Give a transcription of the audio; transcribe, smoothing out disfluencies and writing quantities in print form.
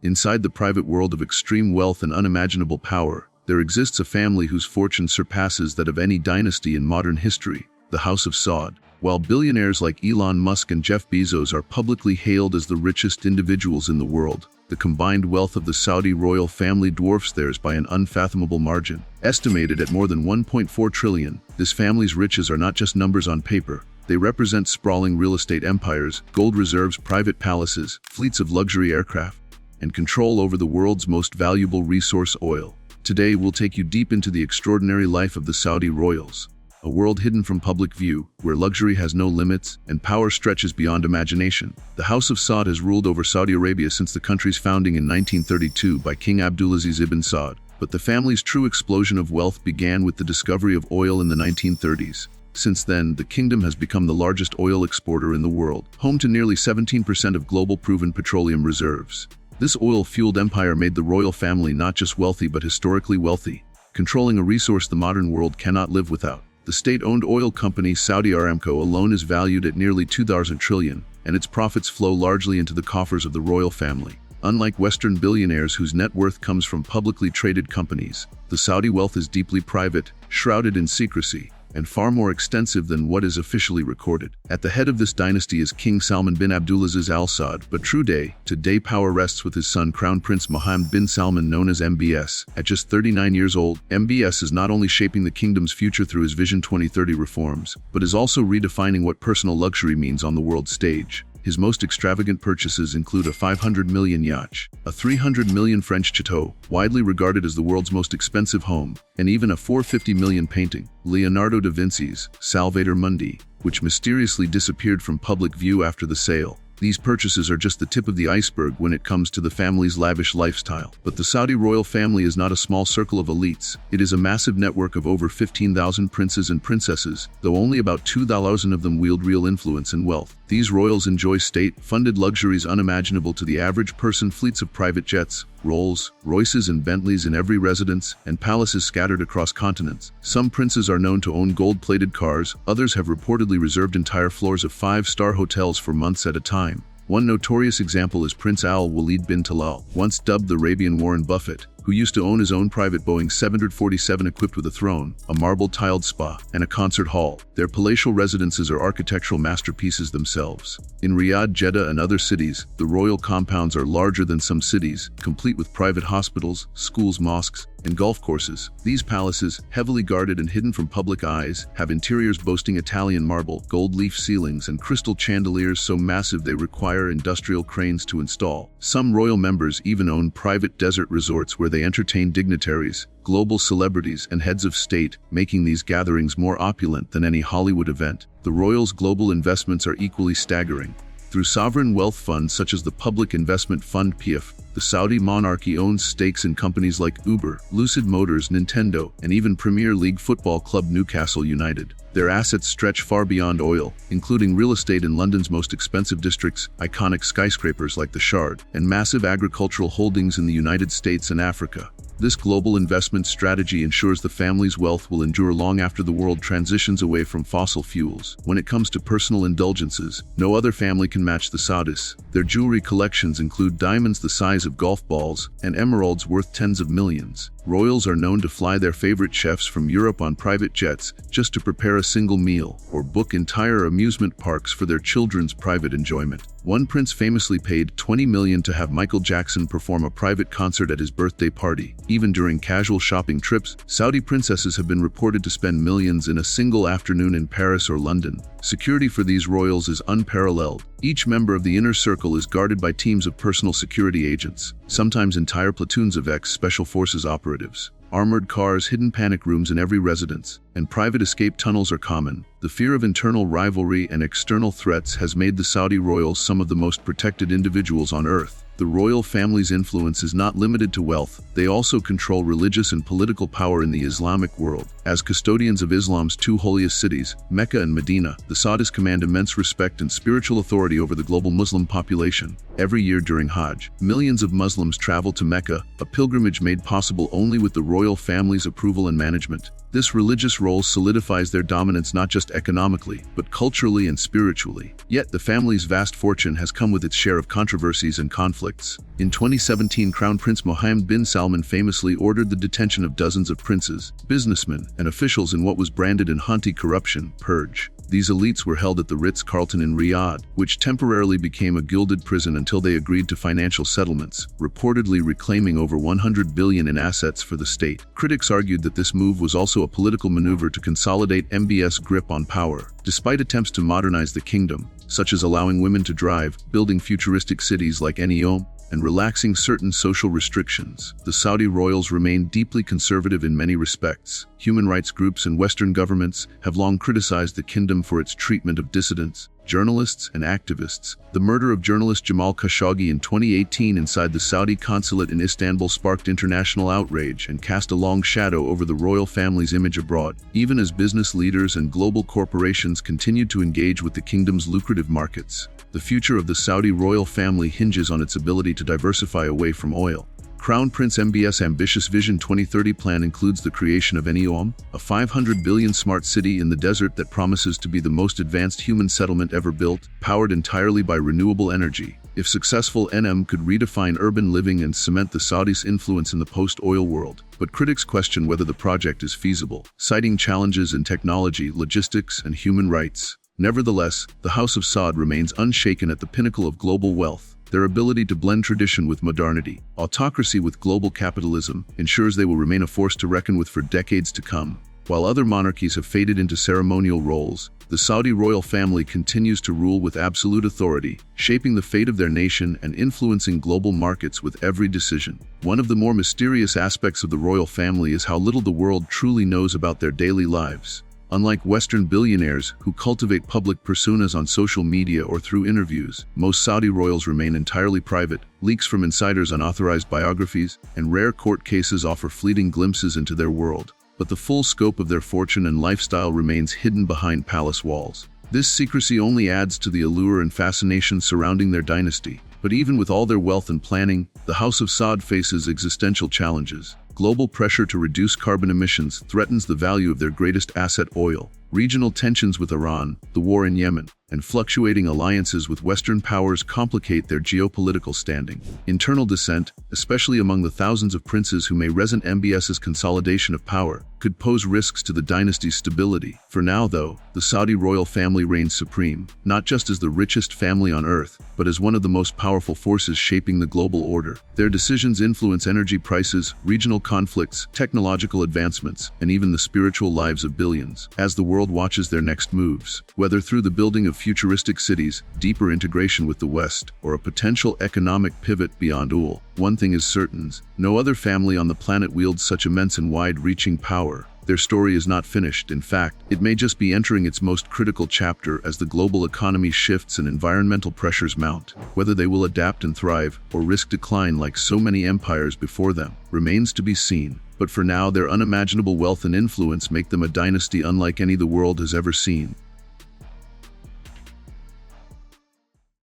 Inside the private world of extreme wealth and unimaginable power, there exists a family whose fortune surpasses that of any dynasty in modern history, the House of Saud. While billionaires like Elon Musk and Jeff Bezos are publicly hailed as the richest individuals in the world, the combined wealth of the Saudi royal family dwarfs theirs by an unfathomable margin. Estimated at more than 1.4 trillion, this family's riches are not just numbers on paper. They represent sprawling real estate empires, gold reserves, private palaces, fleets of luxury aircraft, and control over the world's most valuable resource, oil. Today, we'll take you deep into the extraordinary life of the Saudi royals, a world hidden from public view, where luxury has no limits and power stretches beyond imagination. The House of Saud has ruled over Saudi Arabia since the country's founding in 1932 by King Abdulaziz ibn Saud, but the family's true explosion of wealth began with the discovery of oil in the 1930s. Since then, the kingdom has become the largest oil exporter in the world, home to nearly 17% of global proven petroleum reserves. This oil-fueled empire made the royal family not just wealthy but historically wealthy, controlling a resource the modern world cannot live without. The state-owned oil company Saudi Aramco alone is valued at nearly 2,000 trillion, and its profits flow largely into the coffers of the royal family. Unlike Western billionaires whose net worth comes from publicly traded companies, the Saudi wealth is deeply private, shrouded in secrecy, and far more extensive than what is officially recorded. At the head of this dynasty is King Salman bin Abdulaziz Al Saud, but today power rests with his son Crown Prince Mohammed bin Salman, known as MBS. At just 39 years old, MBS is not only shaping the kingdom's future through his Vision 2030 reforms, but is also redefining what personal luxury means on the world stage. His most extravagant purchases include a 500 million yacht, a 300 million French chateau, widely regarded as the world's most expensive home, and even a 450 million painting, Leonardo da Vinci's Salvator Mundi, which mysteriously disappeared from public view after the sale. These purchases are just the tip of the iceberg when it comes to the family's lavish lifestyle. But the Saudi royal family is not a small circle of elites. It is a massive network of over 15,000 princes and princesses, though only about 2,000 of them wield real influence and wealth. These royals enjoy state-funded luxuries unimaginable to the average person, fleets of private jets, Rolls Royces and Bentleys in every residence, and palaces scattered across continents. Some princes are known to own gold-plated cars, others have reportedly reserved entire floors of five-star hotels for months at a time. One notorious example is Prince Al Walid bin Talal, once dubbed the Arabian Warren Buffett, who used to own his own private Boeing 747 equipped with a throne, a marble-tiled spa, and a concert hall. Their palatial residences are architectural masterpieces themselves. In Riyadh, Jeddah, and other cities, the royal compounds are larger than some cities, complete with private hospitals, schools, mosques, and golf courses. These palaces, heavily guarded and hidden from public eyes, have interiors boasting Italian marble, gold leaf ceilings, and crystal chandeliers so massive they require industrial cranes to install. Some royal members even own private desert resorts where they entertain dignitaries, global celebrities, and heads of state, making these gatherings more opulent than any Hollywood event. The royals' global investments are equally staggering. Through sovereign wealth funds such as the Public Investment Fund (PIF), the Saudi monarchy owns stakes in companies like Uber, Lucid Motors, Nintendo, and even Premier League football club Newcastle United. Their assets stretch far beyond oil, including real estate in London's most expensive districts, iconic skyscrapers like the Shard, and massive agricultural holdings in the United States and Africa. This global investment strategy ensures the family's wealth will endure long after the world transitions away from fossil fuels. When it comes to personal indulgences, no other family can match the Saudis. Their jewelry collections include diamonds the size of golf balls and emeralds worth tens of millions. Royals are known to fly their favorite chefs from Europe on private jets just to prepare a single meal, or book entire amusement parks for their children's private enjoyment. One prince famously paid $20 million to have Michael Jackson perform a private concert at his birthday party. Even during casual shopping trips, Saudi princesses have been reported to spend millions in a single afternoon in Paris or London. Security for these royals is unparalleled. Each member of the inner circle is guarded by teams of personal security agents, sometimes entire platoons of ex-special forces operatives. Armored cars, hidden panic rooms in every residence, and private escape tunnels are common. The fear of internal rivalry and external threats has made the Saudi royals some of the most protected individuals on earth. The royal family's influence is not limited to wealth. They also control religious and political power in the Islamic world. As custodians of Islam's two holiest cities, Mecca and Medina, the Saudis command immense respect and spiritual authority over the global Muslim population. Every year during Hajj, millions of Muslims travel to Mecca, a pilgrimage made possible only with the royal family's approval and management. This religious role solidifies their dominance not just economically, but culturally and spiritually. Yet, the family's vast fortune has come with its share of controversies and conflicts. In 2017, Crown Prince Mohammed bin Salman famously ordered the detention of dozens of princes, businessmen, and officials in what was branded an anti-corruption purge. These elites were held at the Ritz-Carlton in Riyadh, which temporarily became a gilded prison until they agreed to financial settlements, reportedly reclaiming over $100 billion in assets for the state. Critics argued that this move was also a political maneuver to consolidate MBS' grip on power. Despite attempts to modernize the kingdom, such as allowing women to drive, building futuristic cities like Neom, and relaxing certain social restrictions, the Saudi royals remain deeply conservative in many respects. Human rights groups and Western governments have long criticized the kingdom for its treatment of dissidents, journalists, and activists. The murder of journalist Jamal Khashoggi in 2018 inside the Saudi consulate in Istanbul sparked international outrage and cast a long shadow over the royal family's image abroad, even as business leaders and global corporations continued to engage with the kingdom's lucrative markets. The future of the Saudi royal family hinges on its ability to diversify away from oil. Crown Prince MBS' ambitious Vision 2030 plan includes the creation of Neom, a 500 billion smart city in the desert that promises to be the most advanced human settlement ever built, powered entirely by renewable energy. If successful, NM could redefine urban living and cement the Saudis' influence in the post-oil world. But critics question whether the project is feasible, citing challenges in technology, logistics, and human rights. Nevertheless, the House of Saud remains unshaken at the pinnacle of global wealth. Their ability to blend tradition with modernity, autocracy with global capitalism, ensures they will remain a force to reckon with for decades to come. While other monarchies have faded into ceremonial roles, the Saudi royal family continues to rule with absolute authority, shaping the fate of their nation and influencing global markets with every decision. One of the more mysterious aspects of the royal family is how little the world truly knows about their daily lives. Unlike Western billionaires who cultivate public personas on social media or through interviews, most Saudi royals remain entirely private. Leaks from insiders, unauthorized biographies, and rare court cases offer fleeting glimpses into their world. But the full scope of their fortune and lifestyle remains hidden behind palace walls. This secrecy only adds to the allure and fascination surrounding their dynasty. But even with all their wealth and planning, the House of Saud faces existential challenges. Global pressure to reduce carbon emissions threatens the value of their greatest asset, oil. Regional tensions with Iran, the war in Yemen, and fluctuating alliances with Western powers complicate their geopolitical standing. Internal dissent, especially among the thousands of princes who may resent MBS's consolidation of power, could pose risks to the dynasty's stability. For now, though, the Saudi royal family reigns supreme, not just as the richest family on earth, but as one of the most powerful forces shaping the global order. Their decisions influence energy prices, regional conflicts, technological advancements, and even the spiritual lives of billions, as the world watches their next moves. Whether through the building of futuristic cities, deeper integration with the West, or a potential economic pivot beyond oil, one thing is certain: no other family on the planet wields such immense and wide-reaching power. Their story is not finished. In fact, it may just be entering its most critical chapter as the global economy shifts and environmental pressures mount. Whether they will adapt and thrive, or risk decline like so many empires before them, remains to be seen. But for now, their unimaginable wealth and influence make them a dynasty unlike any the world has ever seen.